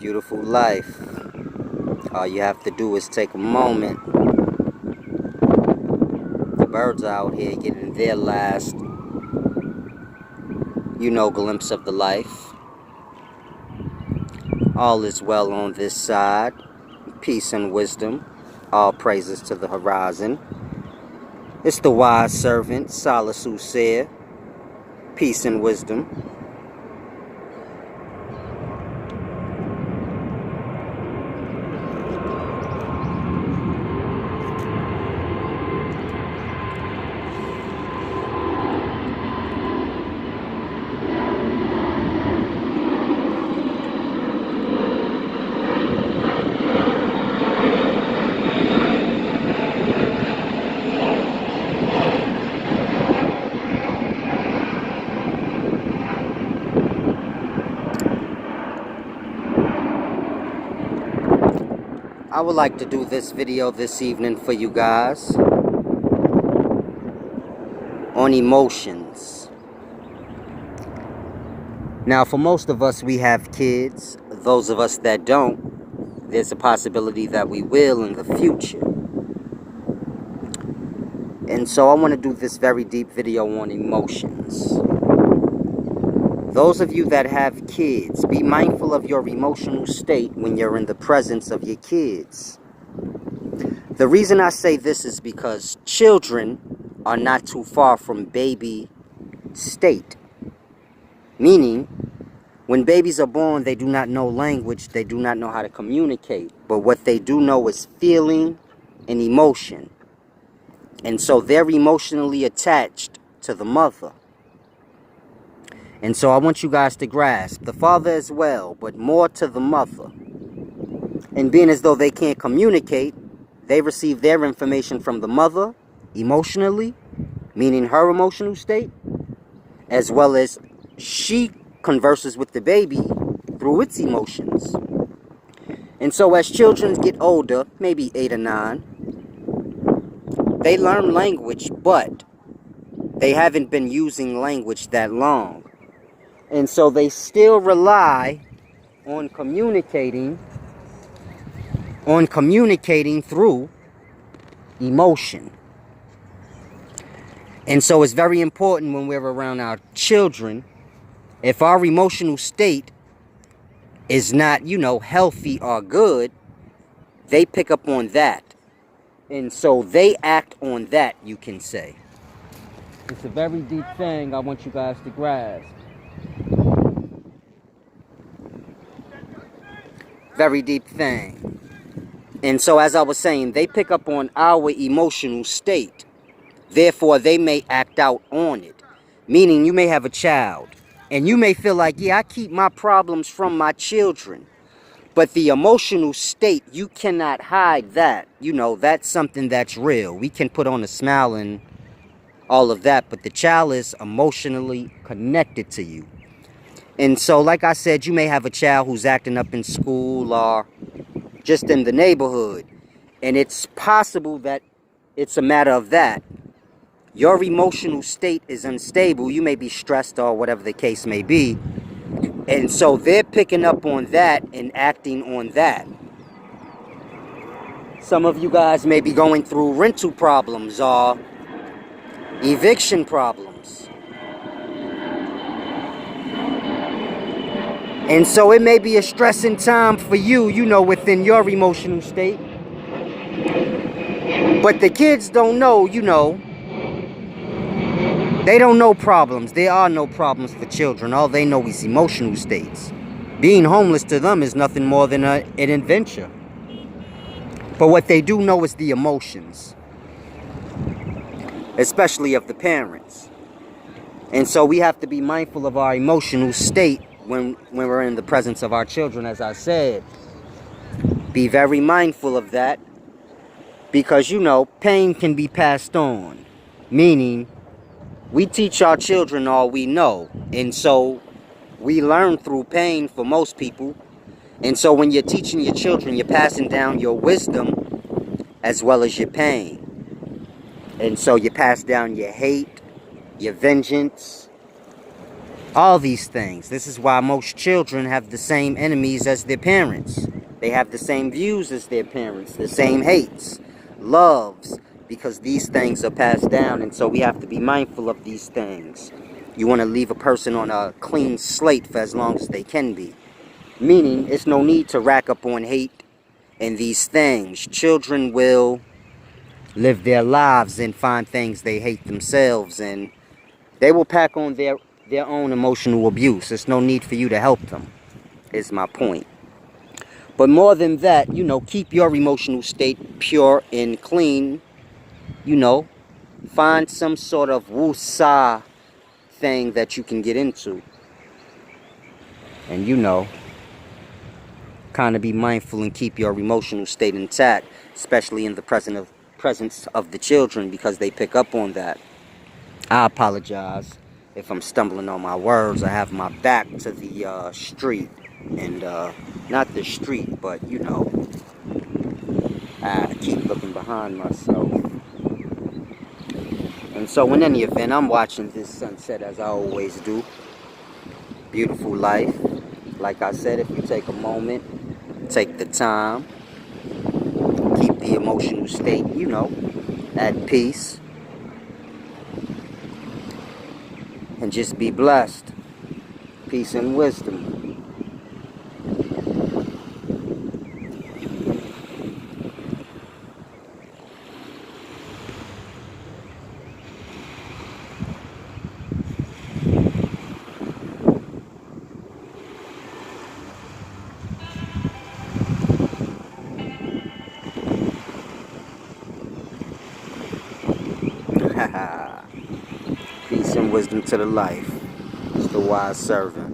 beautiful life. All you have to do is take a moment. The birds are out here getting their last, glimpse of the life. All is well on this side. Peace and wisdom. All praises to the horizon. It's the wise servant, Solace who said, peace and wisdom. I would like to do this video this evening for you guys on emotions. Now, for most of us, we have kids. Those of us that don't, there's a possibility that we will in the future. And so I want to do this very deep video on emotions. Those of you that have kids, be mindful of your emotional state when you're in the presence of your kids. The reason I say this is because children are not too far from baby state. Meaning, when babies are born, they do not know language, they do not know how to communicate. But what they do know is feeling and emotion. And so they're emotionally attached to the mother. And so I want you guys to grasp the father as well, but more to the mother. And being as though they can't communicate, they receive their information from the mother emotionally, meaning her emotional state, as well as she converses with the baby through its emotions. And so as children get older, maybe 8 or 9, they learn language, but they haven't been using language that long. And so they still rely on communicating through emotion. And so it's very important when we're around our children, if our emotional state is not, healthy or good, they pick up on that. And so they act on that, you can say. It's a very deep thing I want you guys to grasp. Very deep thing. And so as I was saying, they pick up on our emotional state. Therefore, they may act out on it. Meaning you may have a child and you may feel like, yeah, I keep my problems from my children. But the emotional state, you cannot hide that. That's something that's real. We can put on a smile and all of that, but the child is emotionally connected to you. And so, like I said, you may have a child who's acting up in school or just in the neighborhood. And it's possible that it's a matter of that. Your emotional state is unstable. You may be stressed or whatever the case may be. And so they're picking up on that and acting on that. Some of you guys may be going through rental problems or eviction problems. And so it may be a stressing time for you, within your emotional state. But the kids don't know, they don't know problems. There are no problems for children. All they know is emotional states. Being homeless to them is nothing more than an adventure. But what they do know is the emotions, especially of the parents. And so we have to be mindful of our emotional state when we're in the presence of our children, as I said. Be very mindful of that because, pain can be passed on. Meaning, we teach our children all we know. And so we learn through pain for most people. And so when you're teaching your children, you're passing down your wisdom as well as your pain. And so you pass down your hate, your vengeance, All these things. This is why most children have the same enemies as their parents. They have the same views as their parents, the same hates, loves, because these things are passed down, and so we have to be mindful of these things. You want to leave a person on a clean slate for as long as they can be. Meaning, it's no need to rack up on hate and these things. Children will live their lives and find things they hate themselves, and they will pack on their own emotional abuse. There's no need for you to help them, is my point. But more than that, you know, keep your emotional state pure and clean. You know, find some sort of woo-sa thing that you can get into. And, you know, kind of be mindful and keep your emotional state intact, especially in the presence of the children, because they pick up on that. I apologize if I'm stumbling on my words. I have my back to the street, and not the street, but you know, I keep looking behind myself. And so in any event, I'm watching this sunset as I always do. Beautiful life. Like I said, if you take a moment, take the time, keep the emotional state, you know, at peace, and just be blessed. Peace and wisdom. Peace and wisdom to the life. It's the wise servant.